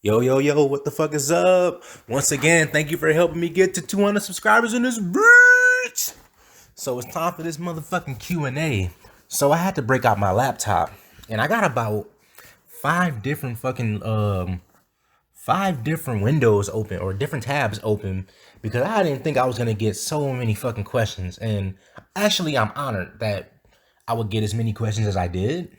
Yo, yo, yo, what the fuck is up? Once again, thank you for helping me get to 200 subscribers in this bitch. So it's time for this motherfucking Q&A. So I had to break out my laptop, and I got about five different windows open or different tabs open because I didn't think I was gonna get so many fucking questions. And actually, I'm honored that I would get as many questions as I did.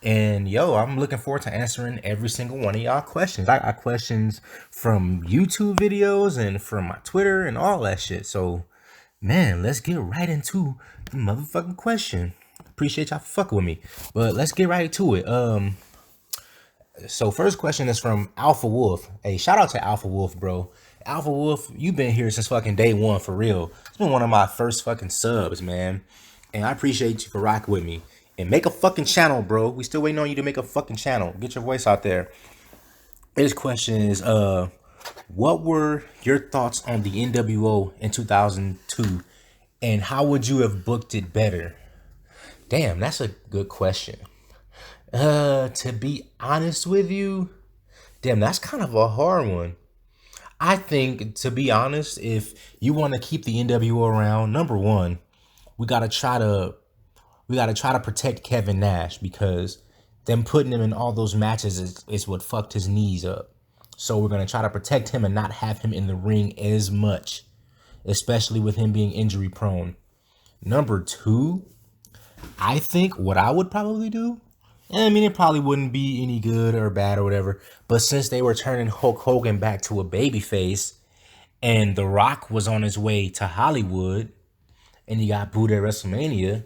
And yo, I'm looking forward to answering every single one of y'all questions. I got questions from YouTube videos and from my Twitter and all that shit. So, man, let's get right into the motherfucking question. Appreciate y'all fucking with me, but let's get right to it. So first question is from Alpha Wolf. Hey, shout out to Alpha Wolf, bro. Alpha Wolf, you've been here since fucking day one for real. It's been one of my first fucking subs, man. And I appreciate you for rocking with me. And make a fucking channel, bro. We still waiting on you to make a fucking channel. Get your voice out there. This question is, what were your thoughts on the NWO in 2002? And how would you have booked it better? Damn, that's a good question. To be honest with you, damn, that's kind of a hard one. I think, to be honest, if you want to keep the NWO around, number one, we gotta try to protect Kevin Nash because them putting him in all those matches is what fucked his knees up. So we're gonna try to protect him and not have him in the ring as much, especially with him being injury prone. Number two, I think what I would probably do, I mean, it probably wouldn't be any good or bad or whatever, but since they were turning Hulk Hogan back to a babyface and The Rock was on his way to Hollywood and he got booed at WrestleMania,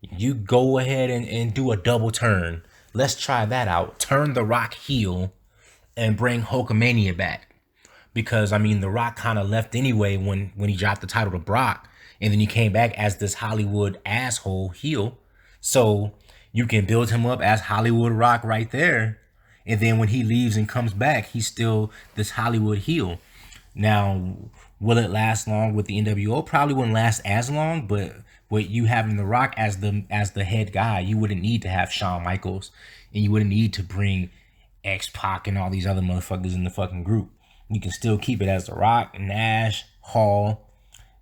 you go ahead and do a double turn. Let's try that out. Turn The Rock heel and bring Hulkamania back. Because, I mean, The Rock kind of left anyway when he dropped the title to Brock. And then he came back as this Hollywood asshole heel. So you can build him up as Hollywood Rock right there. And then when he leaves and comes back, he's still this Hollywood heel. Now, will it last long with the NWO? Probably wouldn't last as long, but with you having The Rock as the head guy, you wouldn't need to have Shawn Michaels, and you wouldn't need to bring X-Pac and all these other motherfuckers in the fucking group. You can still keep it as The Rock, Nash, Hall,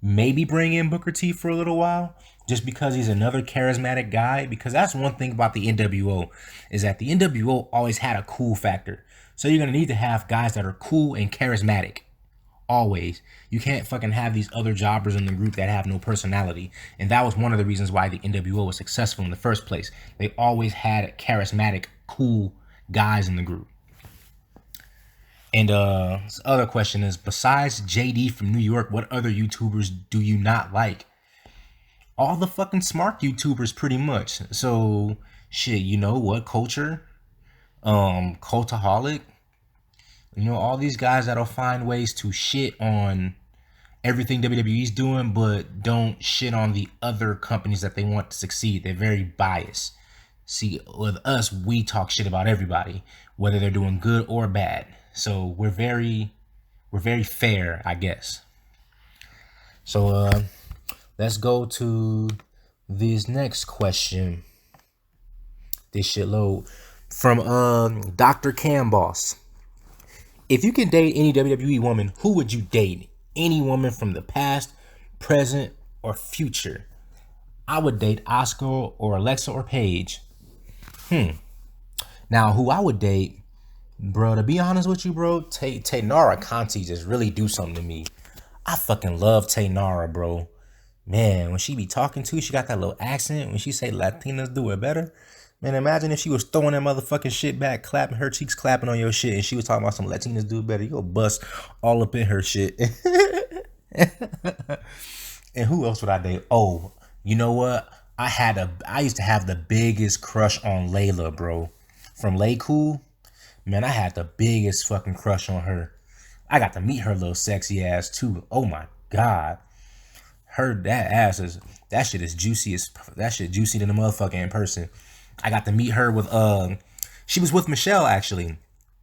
maybe bring in Booker T for a little while, just because he's another charismatic guy. Because that's one thing about the NWO, is that the NWO always had a cool factor. So you're gonna need to have guys that are cool and charismatic. Always. You can't fucking have these other jobbers in the group that have no personality. And that was one of the reasons why the NWO was successful in the first place. They always had charismatic, cool guys in the group. And this other question is, besides JD from New York, what other YouTubers do you not like? All the fucking smart YouTubers, pretty much. So shit, you know what? Culture, Cultaholic, you know, all these guys that'll find ways to shit on everything WWE's doing, but don't shit on the other companies that they want to succeed. They're very biased. See, with us, we talk shit about everybody, whether they're doing good or bad. So we're very fair, I guess. So let's go to this next question. This shit load from Dr. Camboss. If you can date any WWE woman, who would you date? Any woman from the past, present, or future? I would date Asuka or Alexa or Paige. Now, who I would date, bro, to be honest with you, bro, Taynara Conti just really do something to me. I fucking love Taynara, bro. Man, when she be talking to you, she got that little accent. When she say Latinas do it better. Man, imagine if she was throwing that motherfucking shit back, clapping her cheeks, clapping on your shit, and she was talking about some Latinas do it better. You'll bust all up in her shit. And who else would I date? Oh, you know what? I used to have the biggest crush on Layla, bro. From Lay Cool. Man, I had the biggest fucking crush on her. I got to meet her little sexy ass too. Oh my God. That shit is juicy that shit juicy than a motherfucker in person. I got to meet her with she was with Michelle actually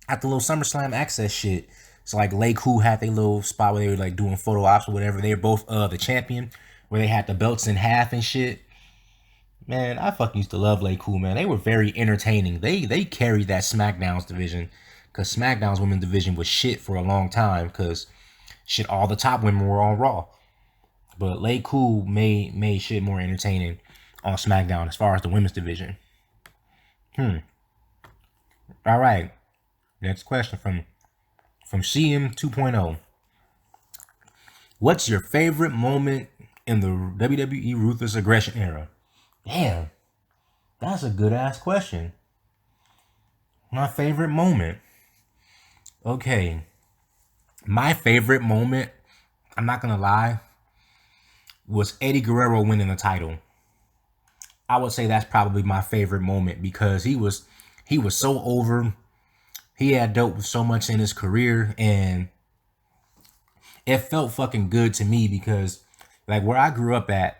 at the little SummerSlam access shit. So like Lay Cool had their little spot where they were like doing photo ops or whatever. They were both the champion, where they had the belts in half and shit. Man, I fucking used to love Lay Cool, man. They were very entertaining. They carried that SmackDown's division. because SmackDown's women's division was shit for a long time because shit, all the top women were on Raw. But Lay Cool made shit more entertaining on SmackDown as far as the women's division. All right. Next question from CM 2.0. What's your favorite moment in the WWE Ruthless Aggression era? Damn. That's a good ass question. My favorite moment. Okay. My favorite moment, I'm not gonna lie, was Eddie Guerrero winning the title. I would say that's probably my favorite moment because he was so over. He had dealt with so much in his career, and it felt fucking good to me because, like, where I grew up at,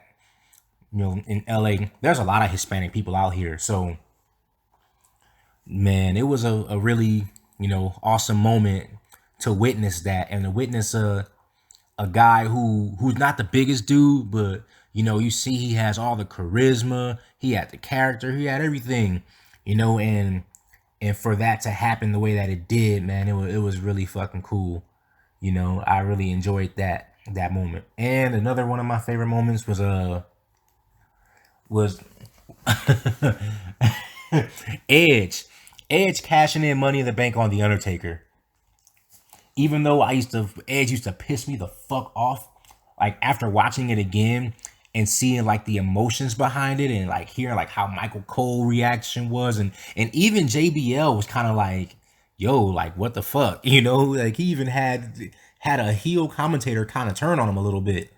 you know, in LA, there's a lot of Hispanic people out here. So, man, it was a really, you know, awesome moment to witness that and to witness a guy who's not the biggest dude, but, you know, you see he has all the charisma, he had the character, he had everything, you know, and for that to happen the way that it did, man, it was really fucking cool. You know, I really enjoyed that moment. And another one of my favorite moments was Edge cashing in Money in the Bank on The Undertaker. Even though Edge used to piss me the fuck off, like after watching it again and seeing like the emotions behind it and like hearing like how Michael Cole reaction was, and even JBL was kind of like, yo, like what the fuck, you know, like he even had a heel commentator kind of turn on him a little bit,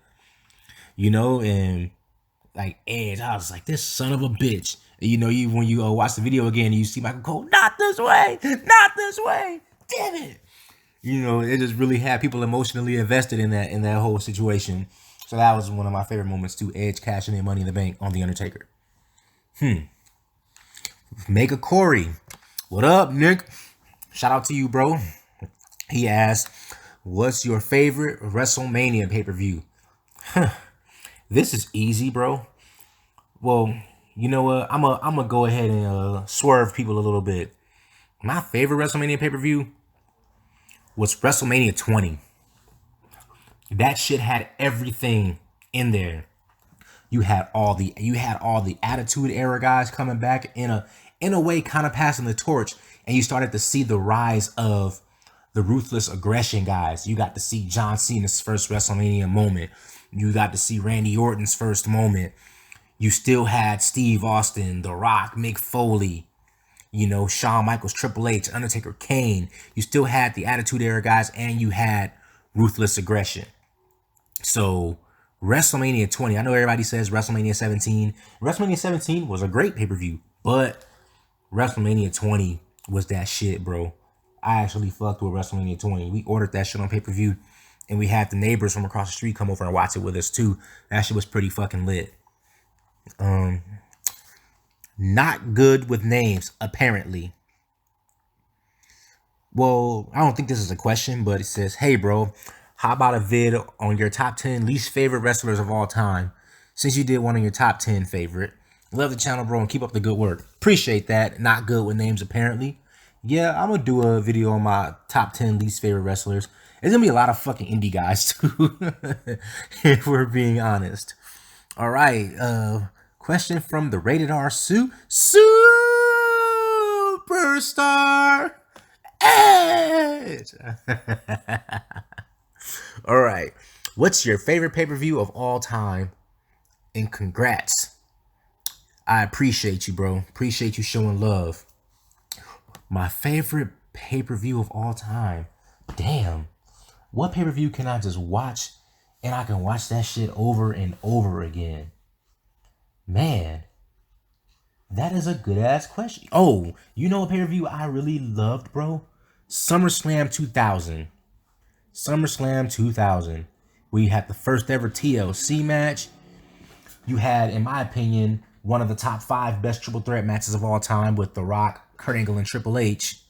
you know, and like Edge, I was like, this son of a bitch, you know, when you watch the video again, you see Michael Cole, not this way, damn it. You know, it just really had people emotionally invested in that whole situation. So that was one of my favorite moments too. Edge cashing in Money in the Bank on The Undertaker. Mega Corey. What up, Nick? Shout out to you, bro. He asked, what's your favorite WrestleMania pay-per-view? This is easy, bro. Well, you know what? I'm gonna go ahead and swerve people a little bit. My favorite WrestleMania pay-per-view was WrestleMania 20. That shit had everything in there. You had all the Attitude Era guys coming back in a way, kind of passing the torch, and you started to see the rise of the Ruthless Aggression guys. You got to see John Cena's first WrestleMania moment. You got to see Randy Orton's first moment. You still had Steve Austin, The Rock, Mick Foley, you know, Shawn Michaels, Triple H, Undertaker, Kane. You still had the Attitude Era guys, and you had Ruthless Aggression. So WrestleMania 20, I know everybody says WrestleMania 17. WrestleMania 17 was a great pay-per-view, but WrestleMania 20 was that shit, bro. I actually fucked with WrestleMania 20. We ordered that shit on pay-per-view, and we had the neighbors from across the street come over and watch it with us too. That shit was pretty fucking lit. Not good with names, apparently. Well, I don't think this is a question, but it says, hey, bro, how about a vid on your top 10 least favorite wrestlers of all time? Since you did one on your top 10 favorite. Love the channel, bro, and keep up the good work. Appreciate that. Not good with names, apparently. Yeah, I'm going to do a video on my top 10 least favorite wrestlers. There's going to be a lot of fucking indie guys, too, if we're being honest. All right, question from the Rated R Superstar Edge. All right, what's your favorite pay-per-view of all time? And congrats. I appreciate you, bro. Appreciate you showing love. My favorite pay-per-view of all time. Damn. What pay-per-view can I just watch and I can watch that shit over and over again? Man, that is a good ass question. Oh, you know a pay-per-view I really loved, bro? SummerSlam 2000. SummerSlam 2000. We had the first ever TLC match. You had, in my opinion, one of the top 5 best triple threat matches of all time with The Rock, Kurt Angle, and Triple H.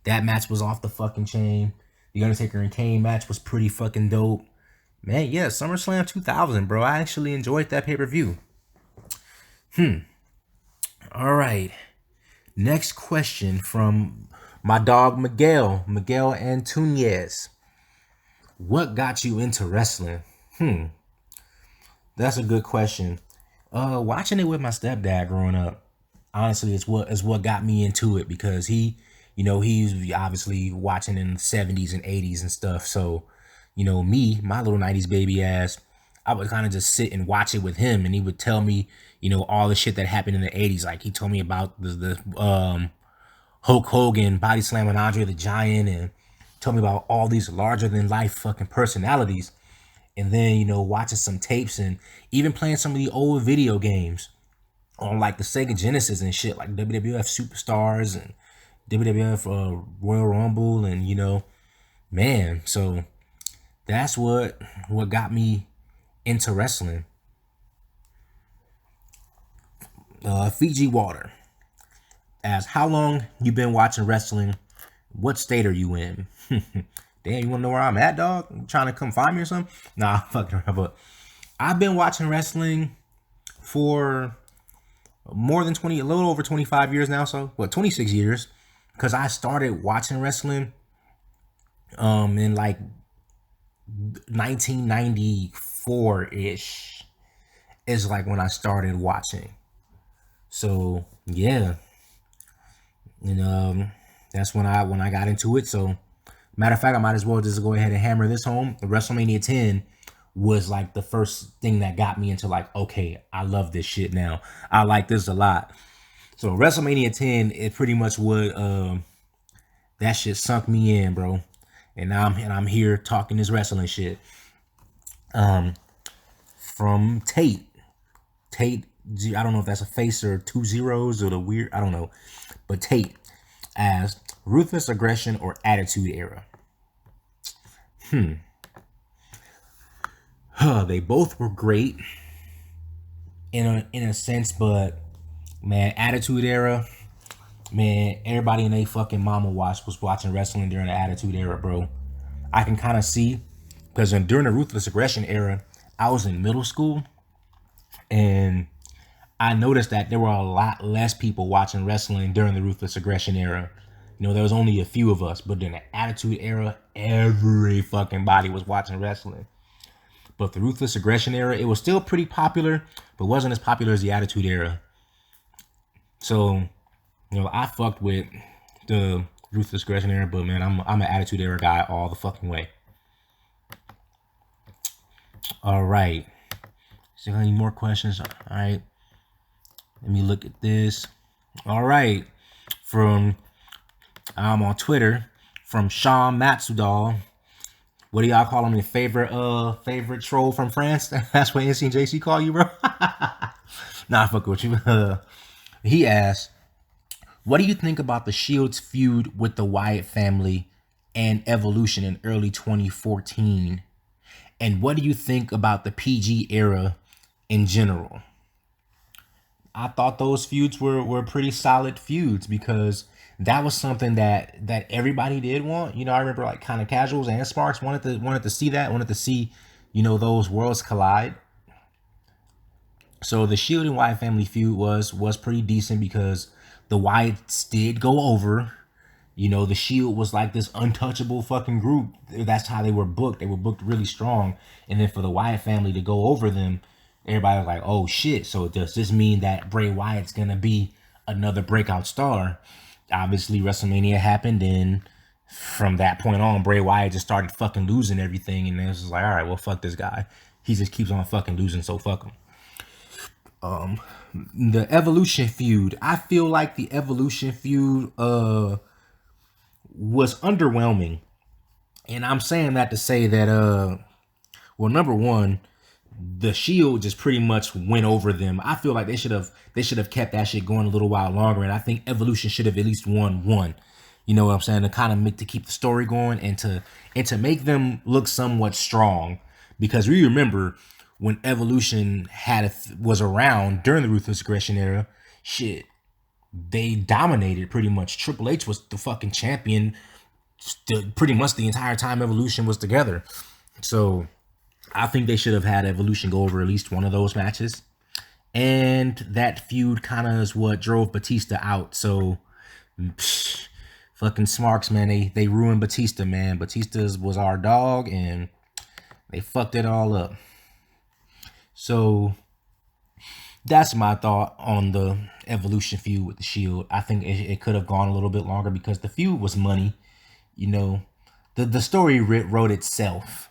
That match was off the fucking chain. The Undertaker and Kane match was pretty fucking dope. Man, yeah, SummerSlam 2000, bro. I actually enjoyed that pay-per-view. All right. Next question from My dog Miguel Antunes. What got you into wrestling? That's a good question. Watching it with my stepdad growing up, honestly, it's what got me into it because he's obviously watching in the 70s and 80s and stuff. So, me, my little 90s baby ass, I would kind of just sit and watch it with him, and he would tell me, all the shit that happened in the 80s. Like he told me about the Hulk Hogan body slamming Andre the Giant, and told me about all these larger than life fucking personalities. And then, watching some tapes and even playing some of the old video games on like the Sega Genesis and shit, like WWF Superstars and WWF Royal Rumble, and man, so that's what got me into wrestling. Fiji Water asks, how long you been watching wrestling? What state are you in? Damn, you wanna know where I'm at, dog? You trying to come find me or something? Nah, fucking around. But I've been watching wrestling for more than 20, a little over 25 years now. So, 26 years? Because I started watching wrestling in like 1994-ish is like when I started watching. So, yeah. And that's when I got into it. So, matter of fact, I might as well just go ahead and hammer this home. The WrestleMania 10 was like the first thing that got me into like, okay, I love this shit now. I like this a lot. So WrestleMania 10, it pretty much would that shit sunk me in, bro. And now I'm here talking this wrestling shit. From Tate. I don't know if that's a face or 2 zeros or the weird, I don't know. But Tate as ruthless aggression or attitude era. They both were great in a sense, but man, attitude era, man, everybody in a fucking mama was watching wrestling during the attitude era, bro. I can kind of see, because during the ruthless aggression era, I was in middle school, and I noticed that there were a lot less people watching wrestling during the ruthless aggression era. There was only a few of us, but during the attitude era, every fucking body was watching wrestling. But the ruthless aggression era, it was still pretty popular, but wasn't as popular as the attitude era. So, I fucked with the ruthless aggression era, but man, I'm an attitude era guy all the fucking way. All right. Is there any more questions? All right. Let me look at this. All right. I'm on Twitter from Sean Matsudal. What do y'all call him? Your favorite troll from France? That's what NC and JC call you, bro? Nah, fuck with you. He asked, what do you think about the Shield's feud with the Wyatt family and Evolution in early 2014? And what do you think about the PG era in general? I thought those feuds were pretty solid feuds because that was something that everybody did want. I remember like kind of casuals and Sparks wanted to see that, wanted to see, those worlds collide. So the Shield and Wyatt family feud was pretty decent because the Wyatts did go over. The Shield was like this untouchable fucking group. That's how they were booked. They were booked really strong. And then for the Wyatt family to go over them, everybody was like, oh shit. So does this mean that Bray Wyatt's gonna be another breakout star? Obviously WrestleMania happened, and from that point on, Bray Wyatt just started fucking losing everything, and it was just like, all right, well, fuck this guy. He just keeps on fucking losing, so fuck him. The Evolution feud. I feel like the Evolution feud was underwhelming. And I'm saying that to say that well, number one, the Shield just pretty much went over them. I feel like they should have kept that shit going a little while longer, and I think Evolution should have at least won one. You know what I'm saying? To kind of to keep the story going and to make them look somewhat strong, because we remember when Evolution was around during the Ruthless Aggression era, shit, they dominated pretty much. Triple H was the fucking champion pretty much the entire time Evolution was together. So I think they should have had Evolution go over at least one of those matches. And that feud kind of is what drove Batista out. So fucking Smarks, man, they ruined Batista, man. Batista was our dog, and they fucked it all up. So that's my thought on the Evolution feud with the Shield. I think it could have gone a little bit longer because the feud was money. You know, the story wrote itself.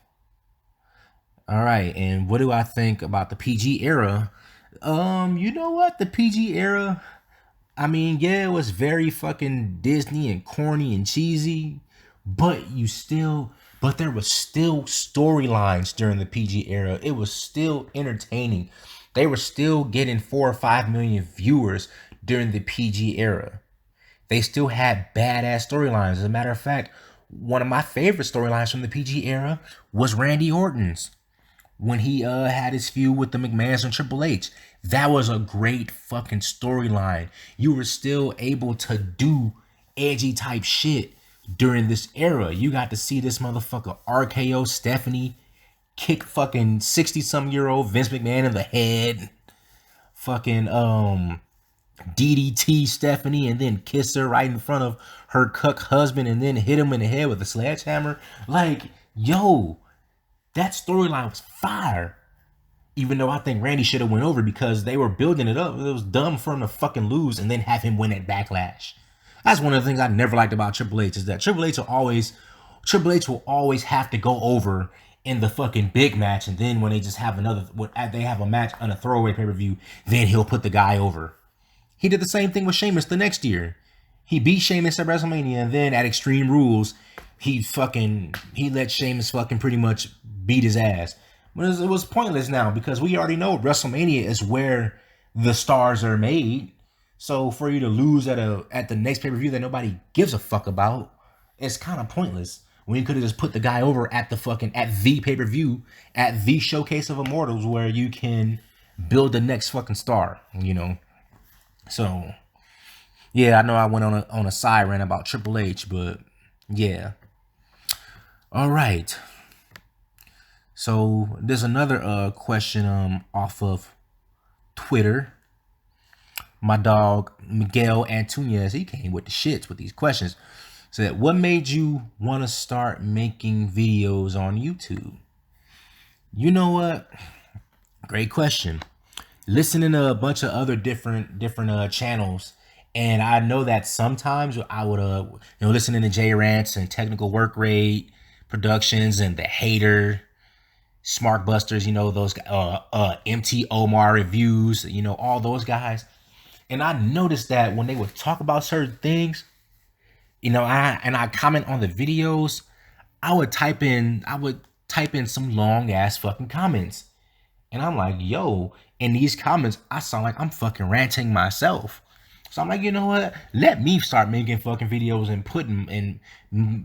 All right, and what do I think about the PG era? You know what? The PG era, I mean, yeah, it was very fucking Disney and corny and cheesy, but there was still storylines during the PG era. It was still entertaining. They were still getting 4 or 5 million viewers during the PG era. They still had badass storylines. As a matter of fact, one of my favorite storylines from the PG era was Randy Orton's when he had his feud with the McMahons and Triple H. That was a great fucking storyline. You were still able to do edgy type shit during this era. You got to see this motherfucker RKO Stephanie kick fucking 60-some-year-old Vince McMahon in the head. Fucking DDT Stephanie and then kiss her right in front of her cuck husband and then hit him in the head with a sledgehammer. Like, yo, that storyline was fire. Even though I think Randy should have went over because they were building it up. It was dumb for him to fucking lose and then have him win at Backlash. That's one of the things I never liked about Triple H is that Triple H will always have to go over in the fucking big match, and then when they just have they have a match on a throwaway pay-per-view, then he'll put the guy over. He did the same thing with Sheamus the next year. He beat Sheamus at WrestleMania, and then at Extreme Rules, he let Sheamus fucking pretty much beat his ass. But it was pointless now because we already know WrestleMania is where the stars are made. So for you to lose at the next pay-per-view that nobody gives a fuck about, it's kind of pointless. When you could have just put the guy over at the pay-per-view, at the Showcase of Immortals, where you can build the next fucking star, you know. So yeah, I know I went on a side rant about Triple H, but yeah. All right. So there's another question off of Twitter. My dog Miguel Antunes, he came with the shits with these questions. Said, what made you want to start making videos on YouTube? You know what? Great question. Listening to a bunch of other different channels, and I know that sometimes I would listening to J Rants and Technical Work Rate Productions and The Hater, Smart Busters, those MT Omar Reviews, all those guys. And I noticed that when they would talk about certain things, I comment on the videos, I would type in some long ass fucking comments. And I'm like, yo, in these comments, I sound like I'm fucking ranting myself. So I'm like, you know what? Let me start making fucking videos and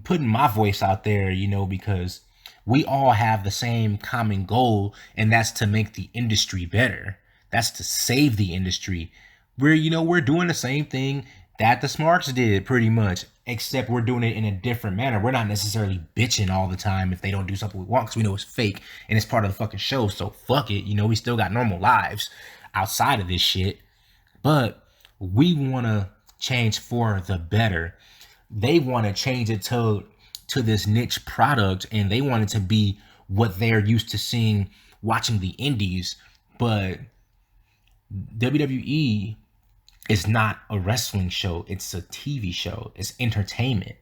putting my voice out there, because we all have the same common goal, and that's to make the industry better. That's to save the industry. We're doing the same thing that the Smarks did pretty much, except we're doing it in a different manner. We're not necessarily bitching all the time if they don't do something we want, because we know it's fake and it's part of the fucking show. So fuck it. We still got normal lives outside of this shit, but we want to change for the better. They want to change it to this niche product, and they want it to be what they're used to seeing watching the indies. But WWE is not a wrestling show. It's a TV show. It's entertainment.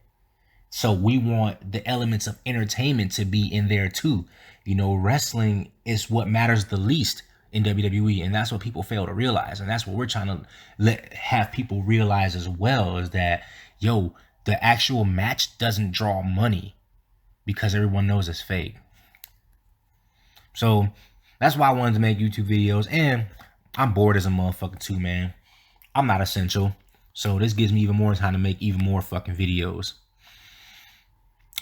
So we want the elements of entertainment to be in there too. Wrestling is what matters the least in WWE, and that's what people fail to realize. And that's what we're trying to have people realize as well, is that, the actual match doesn't draw money because everyone knows it's fake. So that's why I wanted to make YouTube videos, and I'm bored as a motherfucker too, man. I'm not essential, so this gives me even more time to make even more fucking videos.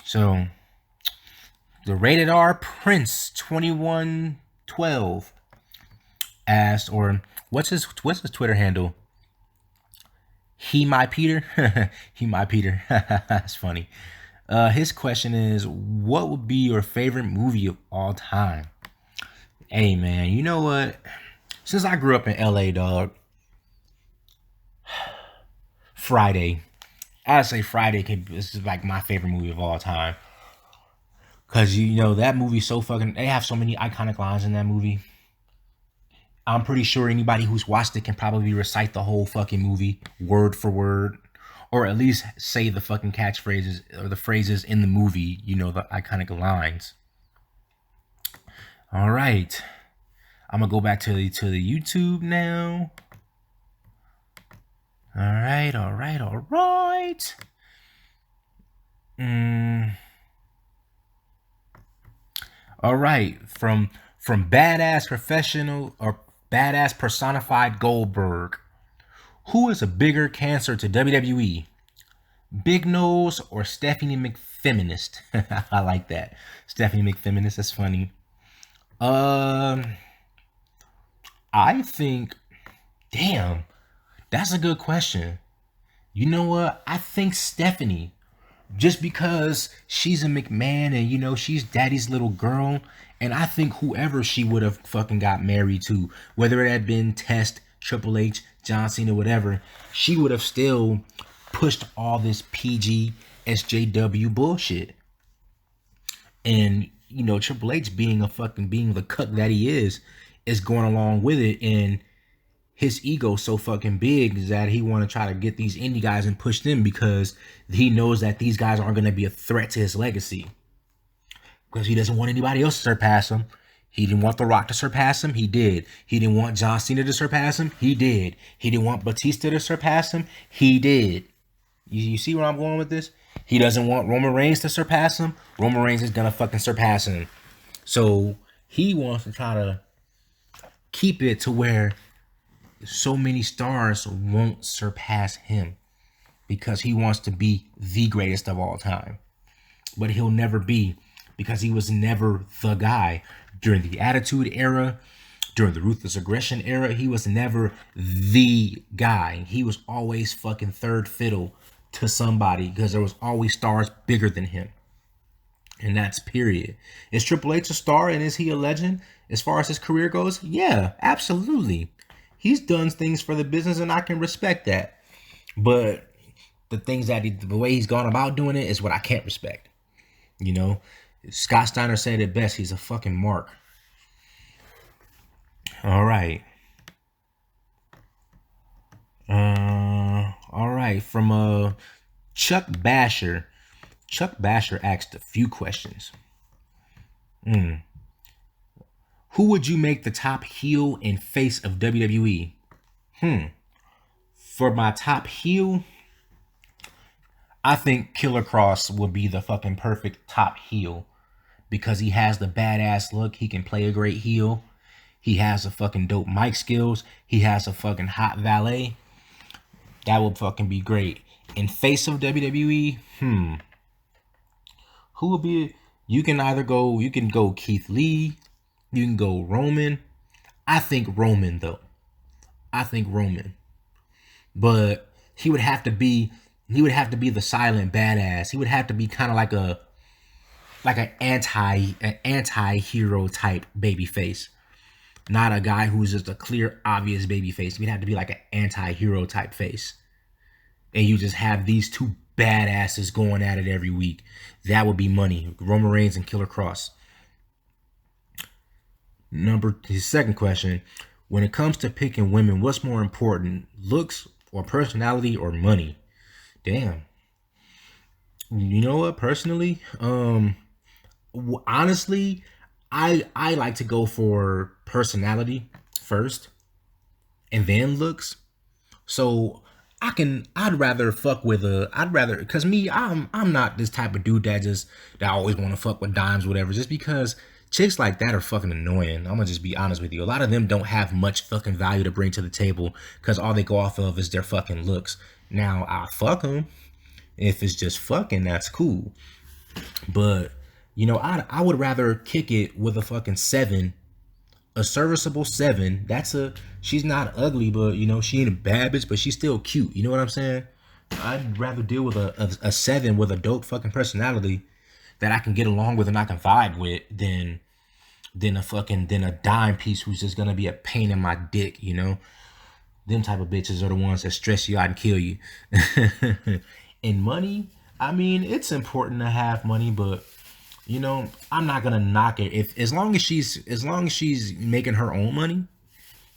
So the Rated R Prince 2112 asked, or what's his Twitter handle? He my Peter. He my Peter. That's funny. His question is, what would be your favorite movie of all time? Hey man, you know what? Since I grew up in LA, dog, Friday. I'd say Friday is like my favorite movie of all time. Cause you know that movie's so fucking. They have so many iconic lines in that movie. I'm pretty sure anybody who's watched it can probably recite the whole fucking movie word for word, or at least say the fucking catchphrases or the phrases in the movie. You know, the iconic lines. All right, I'm gonna go back to the YouTube now. All right. All right, from badass professional or badass personified Goldberg, who is a bigger cancer to WWE? Big Nose or Stephanie McFeminist? I like that. Stephanie McFeminist, that's funny. I think, damn, that's a good question. You know what? I think Stephanie, just because she's a McMahon and you know she's daddy's little girl, and I think whoever she would have fucking got married to, whether it had been Test, Triple H, John Cena, whatever, she would have still pushed all this PG SJW bullshit. And you know Triple H being the cuck that he is going along with it, and his ego so fucking big is that he want to try to get these indie guys and push them because he knows that these guys aren't going to be a threat to his legacy. Because he doesn't want anybody else to surpass him. He didn't want The Rock to surpass him. He did. He didn't want John Cena to surpass him. He did. He didn't want Batista to surpass him. He did. You see where I'm going with this? He doesn't want Roman Reigns to surpass him. Roman Reigns is going to fucking surpass him. So he wants to try to keep it to where so many stars won't surpass him because he wants to be the greatest of all time. But he'll never be, because he was never the guy. During the Attitude Era, during the Ruthless Aggression Era, he was never the guy. He was always fucking third fiddle to somebody because there was always stars bigger than him. And that's period. Is Triple H a star and is he a legend as far as his career goes? Yeah, absolutely. He's done things for the business and I can respect that. But the way he's gone about doing it is what I can't respect. You know, Scott Steiner said it best. He's a fucking mark. All right. All right. From Chuck Basher. Chuck Basher asked a few questions. Who would you make the top heel and face of WWE? For my top heel, I think Killer Cross would be the fucking perfect top heel because he has the badass look. He can play a great heel. He has a fucking dope mic skills. He has a fucking hot valet. That would fucking be great. In face of WWE, who would be? You can go Keith Lee. You can go Roman. I think Roman though. But he would have to be the silent badass. He would have to be kind of like an anti-hero type babyface. Not a guy who's just a clear, obvious babyface. He'd have to be like an anti-hero type face. And you just have these two badasses going at it every week. That would be money. Roman Reigns and Killer Cross. His second question, when it comes to picking women, what's more important, looks or personality or money? Damn. You know what? Personally, honestly, I like to go for personality first and then looks. So I'd rather, cause me, I'm not this type of dude that always want to fuck with dimes, whatever, just because chicks like that are fucking annoying. I'm gonna just be honest with you. A lot of them don't have much fucking value to bring to the table because all they go off of is their fucking looks. Now, I'll fuck them. If it's just fucking, that's cool. But, you know, I would rather kick it with a fucking 7. A serviceable 7. She's not ugly, but, you know, she ain't a bad bitch, but she's still cute. You know what I'm saying? I'd rather deal with a 7 with a dope fucking personality that I can get along with and I can vibe with than a dime piece who's just gonna be a pain in my dick, you know? Them type of bitches are the ones that stress you out and kill you. And money, I mean, it's important to have money, but you know, I'm not gonna knock it if as long as she's making her own money.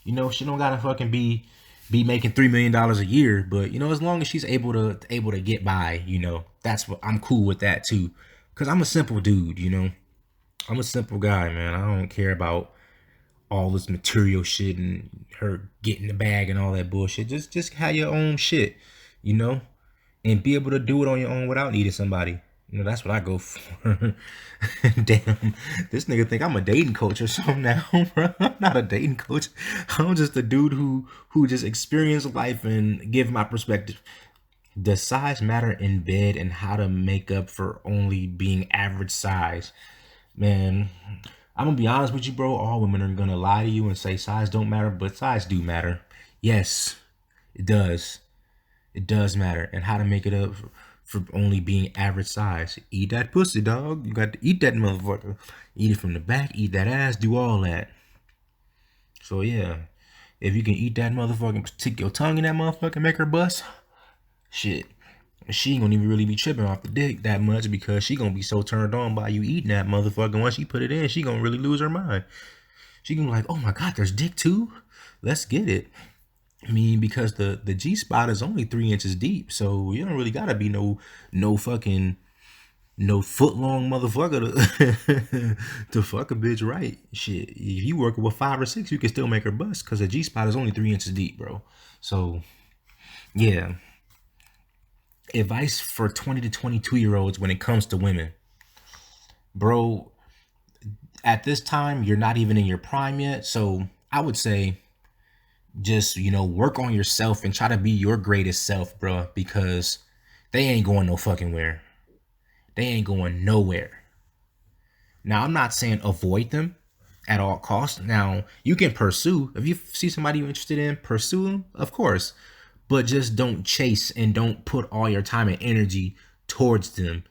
You know, she don't gotta fucking be making $3 million a year, but you know, as long as she's able to get by, you know, that's what I'm cool with that too. Cause I'm a simple dude, you know. I'm a simple guy, man. I don't care about all this material shit and her getting the bag and all that bullshit. Just have your own shit, you know, and be able to do it on your own without needing somebody. You know, that's what I go for. Damn, this nigga think I'm a dating coach or something now, bro. I'm not a dating coach. I'm just a dude who just experienced life and give my perspective. Does size matter in bed and how to make up for only being average size? Man, I'm gonna be honest with you, bro. All women are gonna lie to you and say size don't matter, but size do matter. Yes, it does. It does matter. And how to make it up for only being average size. Eat that pussy, dog. You got to eat that motherfucker. Eat it from the back, eat that ass, do all that. So yeah, if you can eat that motherfucking, stick your tongue in that motherfucker, make her bust, shit. She ain't gonna even really be tripping off the dick that much because she gonna be so turned on by you eating that motherfucker. Once she put it in, she gonna really lose her mind. She gonna be like, oh my god, there's dick too? Let's get it. I mean, because the G spot is only 3 inches deep, so you don't really gotta be no fucking no foot long motherfucker to to fuck a bitch right. Shit, if you working with 5 or 6, you can still make her bust because the G spot is only 3 inches deep, bro. So yeah, advice for 20 to 22 year olds when it comes to women, bro. At this time, you're not even in your prime yet, so I would say just, you know, work on yourself and try to be your greatest self, bro, because they ain't going no fucking where. They ain't going nowhere. Now, I'm not saying avoid them at all costs. Now, you can pursue. If you see somebody you're interested in, pursue them, of course. But just don't chase and don't put all your time and energy towards them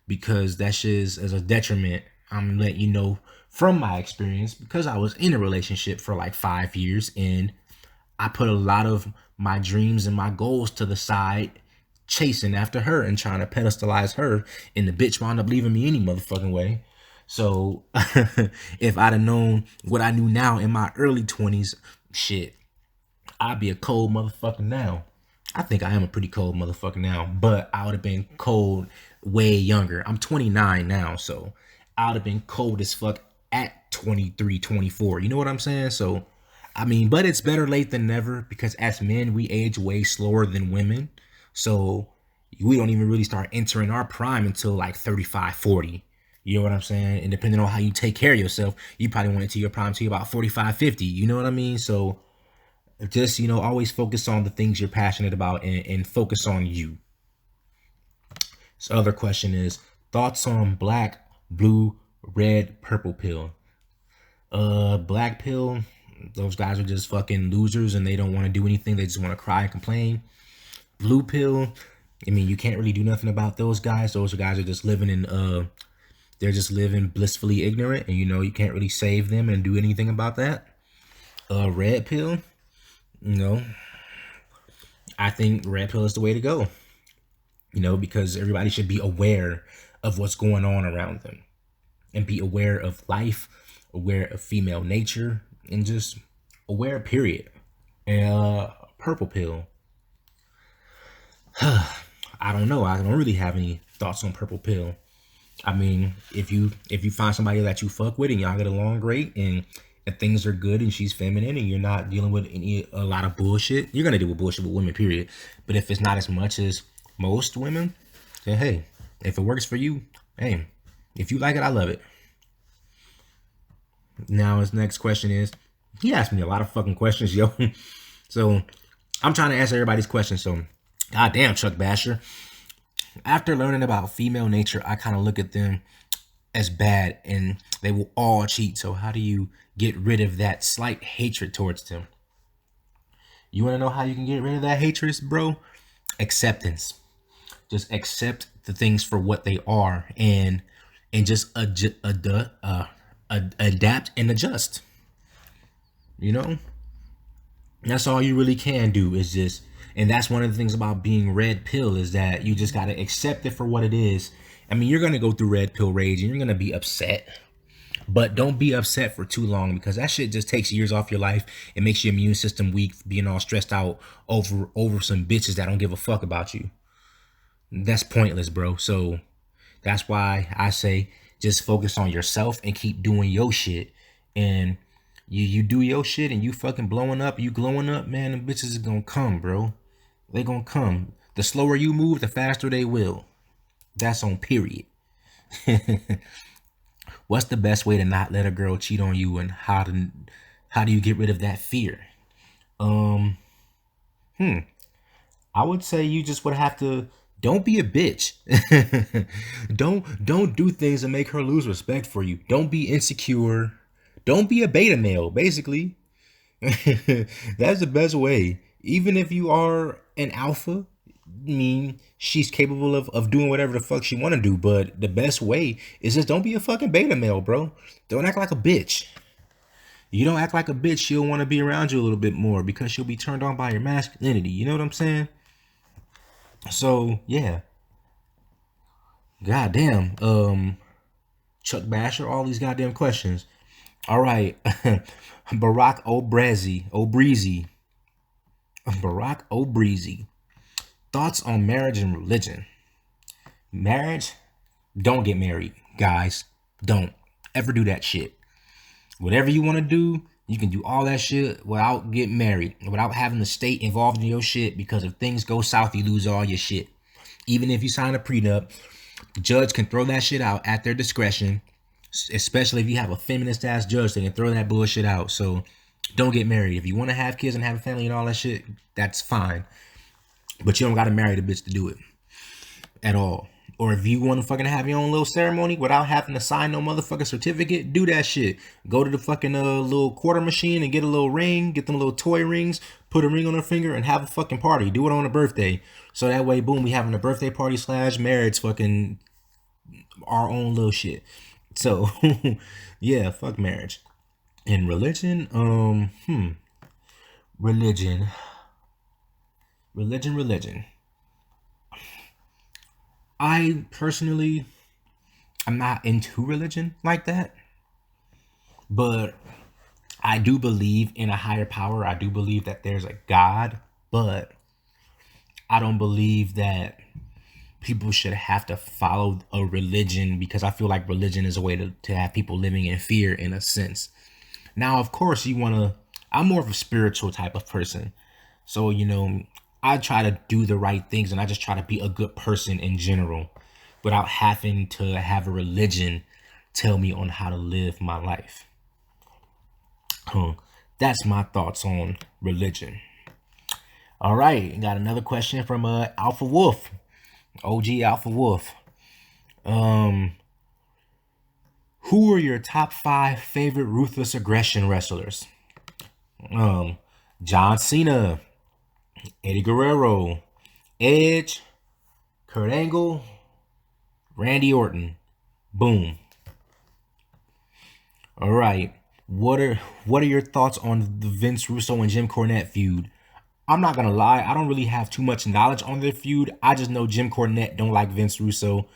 because that shit is a detriment. I'm letting you know from my experience because I was in a relationship for like 5 years and I put a lot of my dreams and my goals to the side, chasing after her and trying to pedestalize her, and the bitch wound up leaving me any motherfucking way. So if I'd have known what I knew now in my early 20s, shit, I'd be a cold motherfucker now. I think I am a pretty cold motherfucker now, but I would have been cold way younger. I'm 29 now, so I would have been cold as fuck at 23, 24. You know what I'm saying? So I mean, but it's better late than never because as men, we age way slower than women. So we don't even really start entering our prime until like 35, 40. You know what I'm saying? And depending on how you take care of yourself, you probably went into your prime till about 45, 50. You know what I mean? So just, you know, always focus on the things you're passionate about and focus on you. So other question is thoughts on black, blue, red, purple pill. Black pill, those guys are just fucking losers and they don't want to do anything. They just want to cry and complain. Blue pill, I mean, you can't really do nothing about those guys. Those guys are just living in, they're just living blissfully ignorant, and you know, you can't really save them and do anything about that. Red pill, you know, I think red pill is the way to go, you know, because everybody should be aware of what's going on around them and be aware of life, aware of female nature, and just aware, period. And purple pill, I don't know. I don't really have any thoughts on purple pill. I mean, if you find somebody that you fuck with and y'all get along great and things are good and she's feminine and you're not dealing with a lot of bullshit, you're gonna deal with bullshit with women, period. But if it's not as much as most women, then hey, if it works for you, hey, if you like it, I love it. Now his next question is, he asked me a lot of fucking questions, yo. So I'm trying to answer everybody's questions. So goddamn, Chuck Basher. After learning about female nature, I kind of look at them as bad and they will all cheat. So how do you get rid of that slight hatred towards them? You want to know how you can get rid of that hatred, bro? Acceptance. Just accept the things for what they are and just adapt and adjust. You know, that's all you really can do is just And that's one of the things about being red pill is that you just got to accept it for what it is. I mean, you're going to go through red pill rage and you're going to be upset. But don't be upset for too long because that shit just takes years off your life. It makes your immune system weak, being all stressed out over some bitches that don't give a fuck about you. That's pointless, bro. So that's why I say just focus on yourself and keep doing your shit. And you do your shit and you fucking blowing up, you glowing up, man, the bitches is gonna come, bro. They gonna come. The slower you move, the faster they will. That's on period. What's the best way to not let a girl cheat on you, and how do you get rid of that fear? I would say you just would have to don't be a bitch. don't do things that make her lose respect for you. Don't be insecure. Don't be a beta male, basically. That's the best way. Even if you are an alpha, I mean, she's capable of doing whatever the fuck she want to do, but the best way is just don't be a fucking beta male, bro. Don't act like a bitch. You don't act like a bitch, she'll want to be around you a little bit more because she'll be turned on by your masculinity. You know what I'm saying? So, yeah. Goddamn. Chuck Basher, all these goddamn questions. All right. Barack O'Breezy. Barack O'Breezy. Thoughts on marriage and religion. Marriage, don't get married, guys. Don't ever do that shit. Whatever you want to do, you can do all that shit without getting married, without having the state involved in your shit, because if things go south, you lose all your shit. Even if you sign a prenup, the judge can throw that shit out at their discretion, especially if you have a feminist ass judge, they can throw that bullshit out. So don't get married. If you want to have kids and have a family and all that shit, that's fine. But you don't got to marry the bitch to do it at all. Or if you want to fucking have your own little ceremony without having to sign no motherfucking certificate, do that shit. Go to the fucking little quarter machine and get a little ring, get them little toy rings, put a ring on her finger and have a fucking party. Do it on a birthday. So that way, boom, we having a birthday party / marriage, fucking our own little shit. So, yeah, fuck marriage. And religion, religion. I personally, I'm not into religion like that, but I do believe in a higher power. I do believe that there's a God, but I don't believe that people should have to follow a religion, because I feel like religion is a way to have people living in fear in a sense. Now, of course, I'm more of a spiritual type of person. So, I try to do the right things and I just try to be a good person in general without having to have a religion tell me on how to live my life. That's my thoughts on religion. All right, got another question from Alpha Wolf, OG Alpha Wolf. Who are your top 5 favorite ruthless aggression wrestlers? John Cena, Eddie Guerrero, Edge, Kurt Angle, Randy Orton. Boom. All right. What are your thoughts on the Vince Russo and Jim Cornette feud? I'm not gonna lie, I don't really have too much knowledge on their feud. I just know Jim Cornette don't like Vince Russo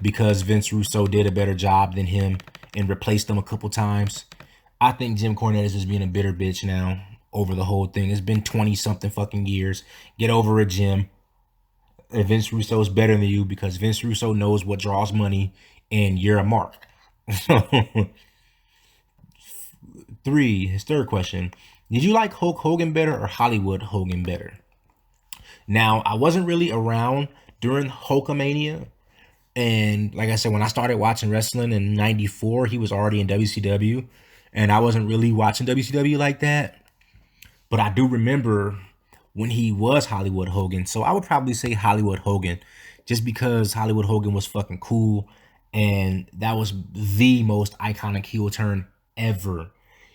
because Vince Russo did a better job than him and replaced him a couple times. I think Jim Cornette is just being a bitter bitch now over the whole thing. It's been 20 something fucking years. Get over it, Jim. And Vince Russo is better than you because Vince Russo knows what draws money and you're a mark. His third question. Did you like Hulk Hogan better or Hollywood Hogan better? Now, I wasn't really around during Hulkamania. And like I said, when I started watching wrestling in 94, he was already in WCW. And I wasn't really watching WCW like that. But I do remember when he was Hollywood Hogan. So I would probably say Hollywood Hogan. Just because Hollywood Hogan was fucking cool. And that was the most iconic heel turn ever.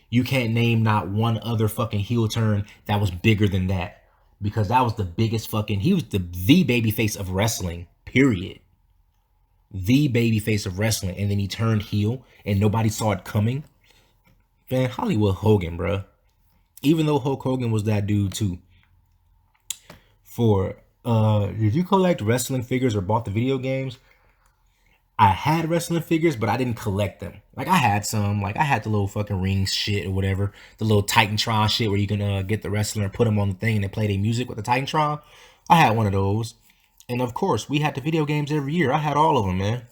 You can't name not one other fucking heel turn that was bigger than that. Because that was the biggest fucking... He was the babyface of wrestling. Period. The babyface of wrestling. And then he turned heel and nobody saw it coming. Man, Hollywood Hogan, bro. Even though Hulk Hogan was that dude too. Did you collect wrestling figures or bought the video games? I had wrestling figures, but I didn't collect them. Like I had some, like I had the little fucking rings shit or whatever, the little Titantron shit where you can get the wrestler and put them on the thing and they play their music with the Titantron. I had one of those, and of course we had the video games every year. I had all of them, man.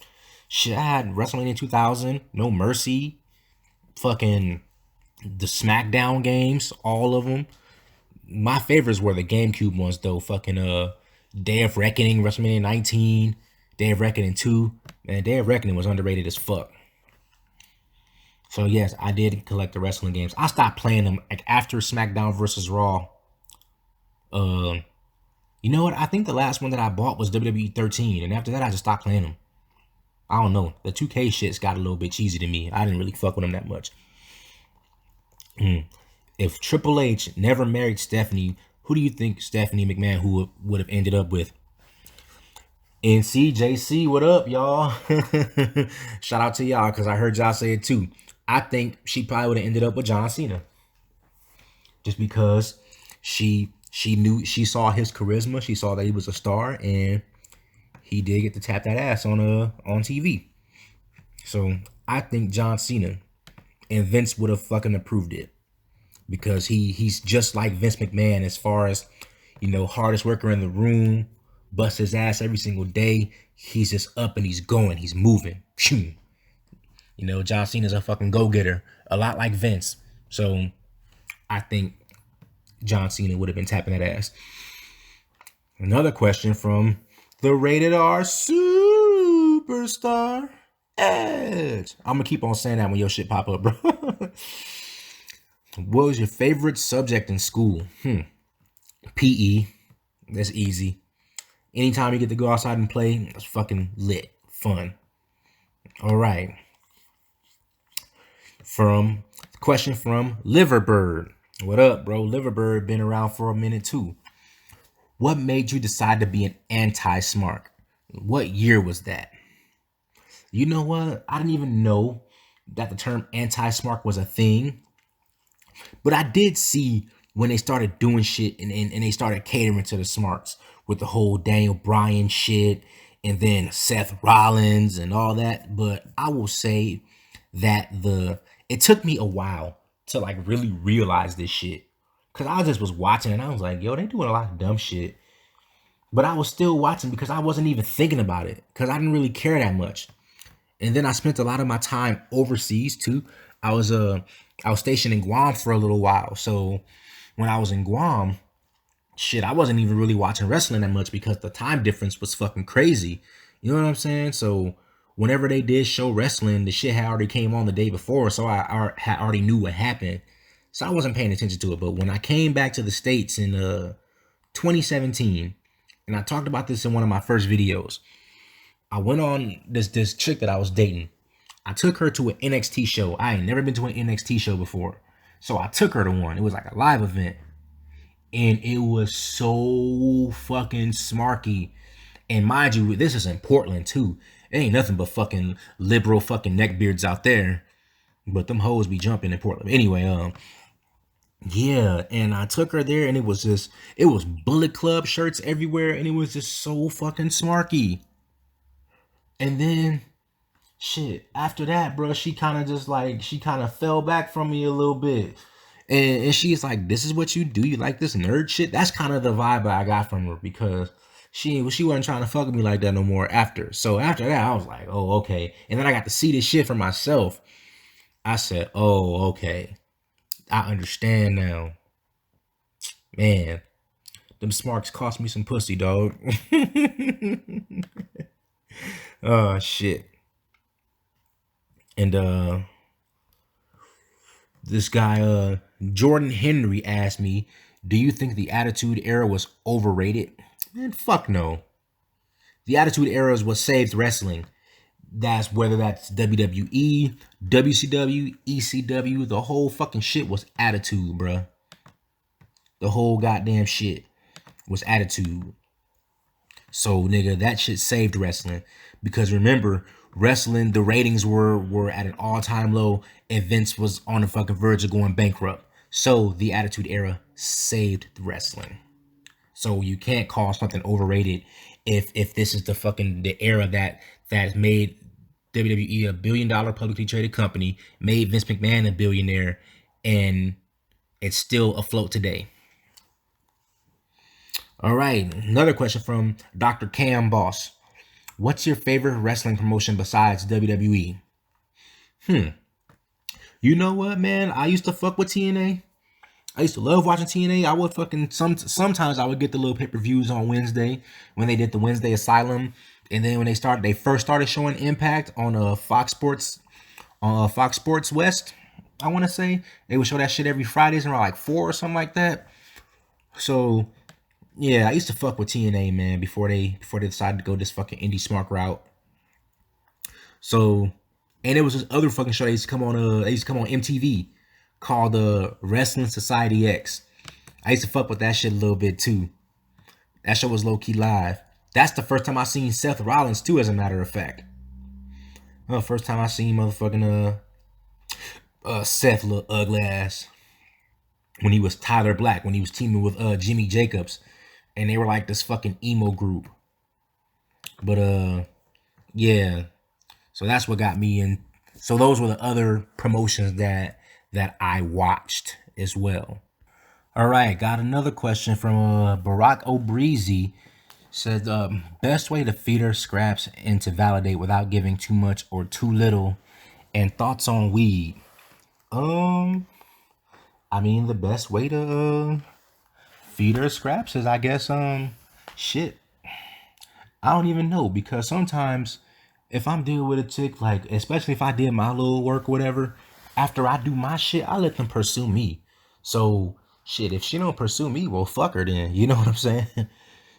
Shit, I had WrestleMania 2000, No Mercy, fucking the SmackDown games, all of them. My favorites were the GameCube ones though. Fucking Day of Reckoning, WrestleMania 19, Day of Reckoning 2. Man, Day of Reckoning was underrated as fuck. So yes, I did collect the wrestling games. I stopped playing them like after SmackDown versus Raw. You know what? I think the last one that I bought was WWE 13, and after that I just stopped playing them. I don't know. The 2K shits got a little bit cheesy to me. I didn't really fuck with them that much. If Triple H never married Stephanie, who do you think Stephanie McMahon would have ended up with? NCJC, what up, y'all? Shout out to y'all, because I heard y'all say it too. I think she probably would have ended up with John Cena. Just because she saw his charisma, she saw that he was a star, and he did get to tap that ass on TV. So I think John Cena and Vince would have fucking approved it. Because he's just like Vince McMahon as far as, you know, hardest worker in the room, busts his ass every single day. He's just up and he's going, he's moving. You know, John Cena's a fucking go-getter, a lot like Vince. So I think John Cena would have been tapping that ass. Another question from the Rated R Superstar Edge. I'm gonna keep on saying that when your shit pop up, bro. What was your favorite subject in school? PE. That's easy. Anytime you get to go outside and play, it's fucking lit. Fun. All right. Question from Liverbird. What up, bro? Liverbird been around for a minute too. What made you decide to be an AntiSpark? What year was that? You know what? I didn't even know that the term AntiSpark was a thing. But I did see when they started doing shit and they started catering to the smarts with the whole Daniel Bryan shit and then Seth Rollins and all that. But I will say that it took me a while to like really realize this shit. Cause I just was watching and I was like, yo, they doing a lot of dumb shit. But I was still watching because I wasn't even thinking about it. Cause I didn't really care that much. And then I spent a lot of my time overseas too. I was stationed in Guam for a little while. So when I was in Guam, shit, I wasn't even really watching wrestling that much because the time difference was fucking crazy. You know what I'm saying? So whenever they did show wrestling, the shit had already came on the day before. So I had already knew what happened. So I wasn't paying attention to it. But when I came back to the States in 2017, and I talked about this in one of my first videos, I went on this chick that I was dating. I took her to an NXT show. I ain't never been to an NXT show before. So I took her to one. It was like a live event. And it was so fucking smarky. And mind you, this is in Portland too. It ain't nothing but fucking liberal fucking neckbeards out there. But them hoes be jumping in Portland. Anyway, yeah. And I took her there and it was Bullet Club shirts everywhere. And it was just so fucking smarky. And then shit, after that, bro, she kind of fell back from me a little bit. And she's like, this is what you do? You like this nerd shit? That's kind of the vibe that I got from her because she wasn't trying to fuck with me like that no more after. So after that, I was like, oh, okay. And then I got to see this shit for myself. I said, oh, okay. I understand now. Man, them smarks cost me some pussy, dog. Oh, shit. And this guy Jordan Henry asked me, do you think the Attitude Era was overrated? Man, fuck no. The Attitude Era is what saved wrestling. That's whether that's WWE, WCW, ECW, the whole fucking shit was attitude, bruh. The whole goddamn shit was attitude. So nigga, that shit saved wrestling. Because remember, wrestling, the ratings were at an all-time low and Vince was on the fucking verge of going bankrupt. So the Attitude Era saved wrestling. So you can't call something overrated if this is the era that made WWE $1 billion publicly traded company, made Vince McMahon a billionaire, and it's still afloat today. All right, another question from Dr. Cam Boss. What's your favorite wrestling promotion besides WWE? You know what, man? I used to fuck with TNA. I used to love watching TNA. I would fucking sometimes I would get the little pay-per-views on Wednesday when they did the Wednesday Asylum, and then when they first started showing Impact on Fox Sports West. I want to say they would show that shit every Fridays around like 4 or something like that. So yeah, I used to fuck with TNA, man, before they decided to go this fucking AntiSpark route. So, and it was this other fucking show they used to come on MTV called Wrestling Society X. I used to fuck with that shit a little bit too. That show was low key live. That's the first time I seen Seth Rollins too, as a matter of fact. First time I seen motherfucking Seth little ugly ass when he was Tyler Black, when he was teaming with Jimmy Jacobs, and they were like this fucking emo group. But yeah, so that's what got me in. So those were the other promotions that I watched as well. All right, got another question from Barack O'Breezy. Said best way to feed her scraps and to validate without giving too much or too little, and thoughts on weed. I mean, the best way to feed her scraps is, I guess, shit. I don't even know, because sometimes if I'm dealing with a chick, like, especially if I did my little work or whatever, after I do my shit, I let them pursue me. So shit, if she don't pursue me, well, fuck her then. You know what I'm saying?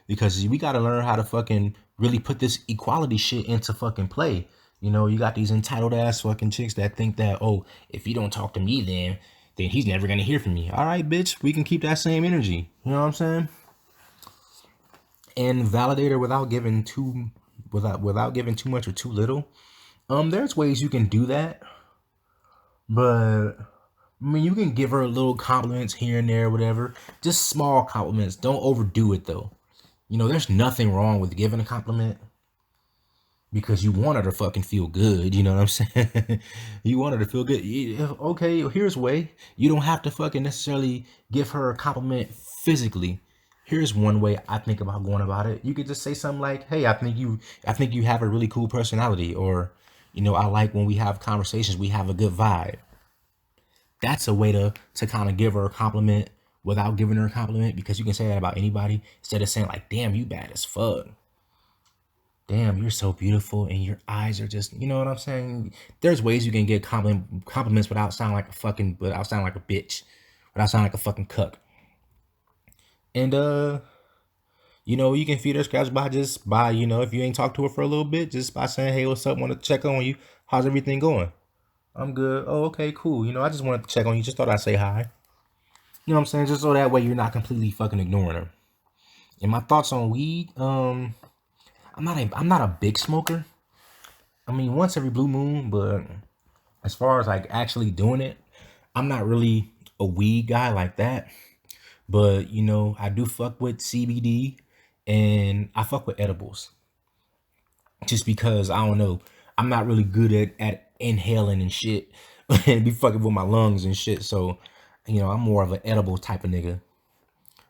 Because we gotta learn how to fucking really put this equality shit into fucking play. You know, you got these entitled ass fucking chicks that think that, oh, if you don't talk to me, then he's never gonna hear from me. All right, bitch, we can keep that same energy. You know what I'm saying? And validate her without giving too much or too little. There's ways you can do that, but I mean, you can give her little compliments here and there, whatever. Just small compliments. Don't overdo it though. You know, there's nothing wrong with giving a compliment, because you want her to fucking feel good. You know what I'm saying? You want her to feel good. Okay, here's a way. You don't have to fucking necessarily give her a compliment physically. Here's one way I think about going about it. You could just say something like, hey, I think you have a really cool personality, or, you know, I like when we have conversations, we have a good vibe. That's a way to kind of give her a compliment without giving her a compliment, because you can say that about anybody instead of saying like, damn, you bad as fuck. Damn, you're so beautiful and your eyes are just, you know what I'm saying? There's ways you can get compliments without sounding like a bitch, without sounding like a fucking cuck. And you know, you can feed her scraps by, you know, if you ain't talked to her for a little bit, just by saying, hey, what's up? Want to check on you? How's everything going? I'm good. Oh, okay, cool. You know, I just wanted to check on you. Just thought I'd say hi. You know what I'm saying? Just so that way you're not completely fucking ignoring her. And my thoughts on weed, I'm not a big smoker. I mean, once every blue moon, but as far as like actually doing it, I'm not really a weed guy like that. But, you know, I do fuck with CBD, and I fuck with edibles. Just because, I don't know, I'm not really good at inhaling and shit, and be fucking with my lungs and shit. So, you know, I'm more of an edible type of nigga.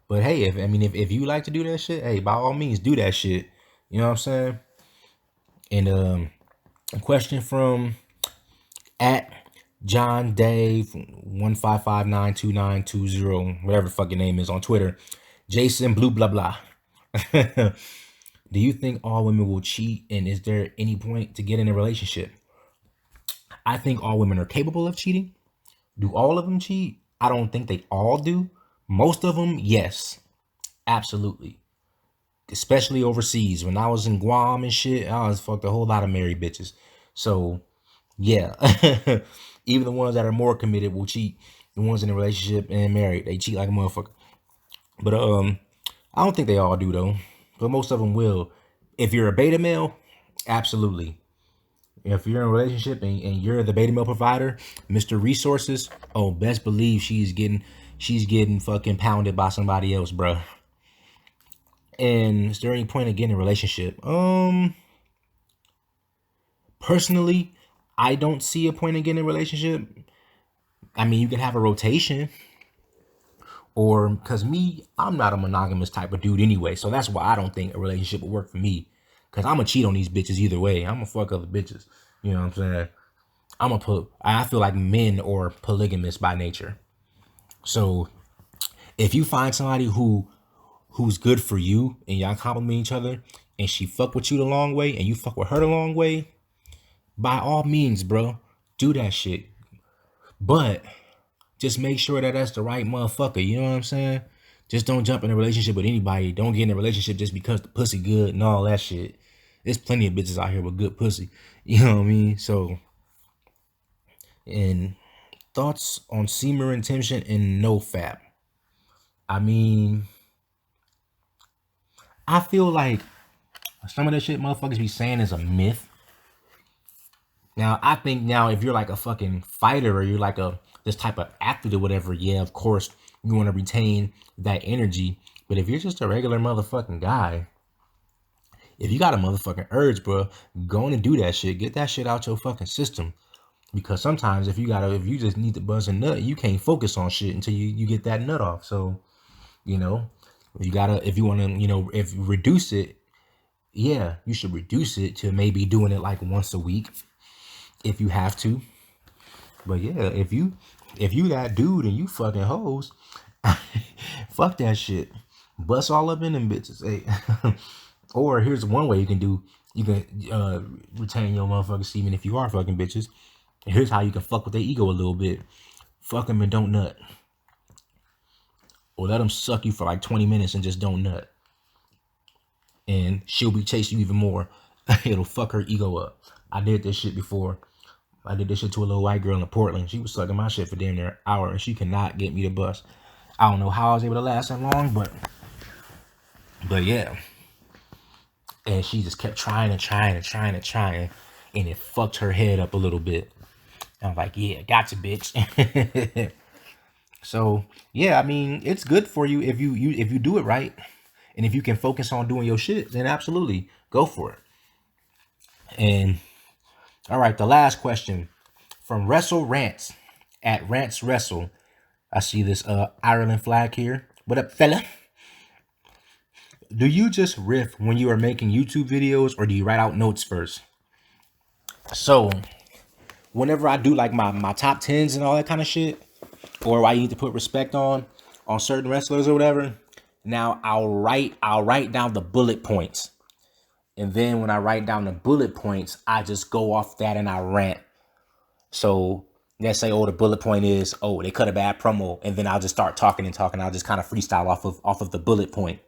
But hey, if you like to do that shit, hey, by all means, do that shit. You know what I'm saying? And a question from at John Dave 155592920, whatever the fuck your name is on Twitter. Jason Blue blah blah. Do you think all women will cheat, and is there any point to get in a relationship? I think all women are capable of cheating. Do all of them cheat? I don't think they all do. Most of them, yes, absolutely. Especially overseas. When I was in Guam and shit, I was fucked a whole lot of married bitches. So yeah, even the ones that are more committed will cheat. The ones in a relationship and married, they cheat like a motherfucker. But I don't think they all do though. But most of them will. If you're a beta male, absolutely. If you're in a relationship and you're the beta male provider, Mr. Resources, oh, best believe she's getting fucking pounded by somebody else, bro. And is there any point in getting a relationship? Personally, I don't see a point in getting a relationship. I mean, you can have a rotation, or because me, I'm not a monogamous type of dude anyway, so that's why I don't think a relationship would work for me. Because I'm gonna cheat on these bitches either way. I'm gonna fuck other bitches. You know what I'm saying? I feel like men are polygamous by nature. So if you find somebody who's good for you and y'all compliment each other and she fuck with you the long way and you fuck with her the long way, by all means, bro, do that shit. But just make sure that that's the right motherfucker. You know what I'm saying? Just don't jump in a relationship with anybody. Don't get in a relationship just because the pussy good and all that shit. There's plenty of bitches out here with good pussy. You know what I mean? So, and thoughts on semen retention and no fap. I mean, I feel like some of that shit motherfuckers be saying is a myth. Now, I think now if you're like a fucking fighter or you're like this type of athlete or whatever, yeah, of course you want to retain that energy. But if you're just a regular motherfucking guy, if you got a motherfucking urge, bro, go on and do that shit. Get that shit out your fucking system. Because sometimes if you just need to buzz a nut, you can't focus on shit until you get that nut off. So, you know, if you want to, if you reduce it, yeah, you should reduce it to maybe doing it like once a week if you have to. But yeah, if you that dude and you fucking hoes, fuck that shit. Bust all up in them bitches. Hey. Or here's one way you can do. You can retain your motherfucking semen if you are fucking bitches. And here's how you can fuck with their ego a little bit. Fuck them and don't nut. Or let them suck you for like 20 minutes and just don't nut. And she'll be chasing you even more. It'll fuck her ego up. I did this shit before. I did this shit to a little white girl in Portland. She was sucking my shit for damn near an hour and she could not get me to bust. I don't know how I was able to last that long, but yeah. And she just kept trying and it fucked her head up a little bit. And I'm like, yeah, gotcha, bitch. So yeah, I mean, it's good for you if you do it right. And if you can focus on doing your shit, then absolutely go for it. And all right, the last question from Wrestle Rants at Rants Wrestle. I see this Ireland flag here. What up, fella? Do you just riff when you are making YouTube videos or do you write out notes first? So whenever I do like my top 10s and all that kind of shit, or I need to put respect on certain wrestlers or whatever, now I'll write down the bullet points. And then when I write down the bullet points, I just go off that and I rant. So let's say, the bullet point is, they cut a bad promo. And then I'll just start talking. I'll just kind of freestyle off of the bullet point.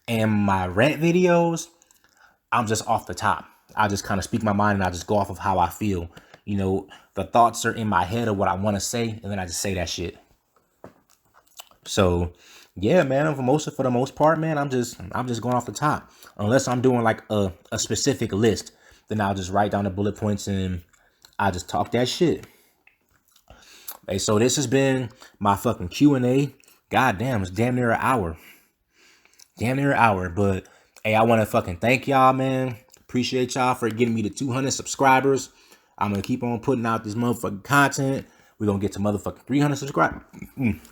And my rant videos, I'm just off the top. I just kind of speak my mind and I just go off of how I feel. The thoughts are in my head of what I want to say. And then I just say that shit. So yeah, man, for the most part, man, I'm just going off the top. Unless I'm doing like a specific list, then I'll just write down the bullet points and I just talk that shit. Hey, so this has been my fucking Q&A. God damn, it's damn near an hour. But hey, I want to fucking thank y'all, man. Appreciate y'all for getting me to 200 subscribers. I'm going to keep on putting out this motherfucking content. We're going to get to motherfucking 300 subscribers.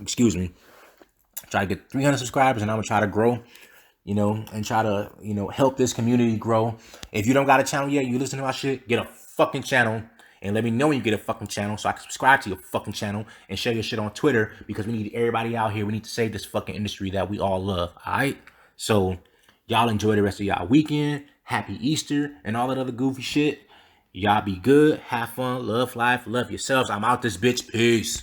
Excuse me. Try to get 300 subscribers and I'm going to try to grow, and try to, help this community grow. If you don't got a channel yet, you listen to my shit, get a fucking channel and let me know when you get a fucking channel so I can subscribe to your fucking channel and share your shit on Twitter because we need everybody out here. We need to save this fucking industry that we all love. All right. So y'all enjoy the rest of y'all weekend. Happy Easter and all that other goofy shit. Y'all be good. Have fun. Love life. Love yourselves. I'm out this bitch. Peace.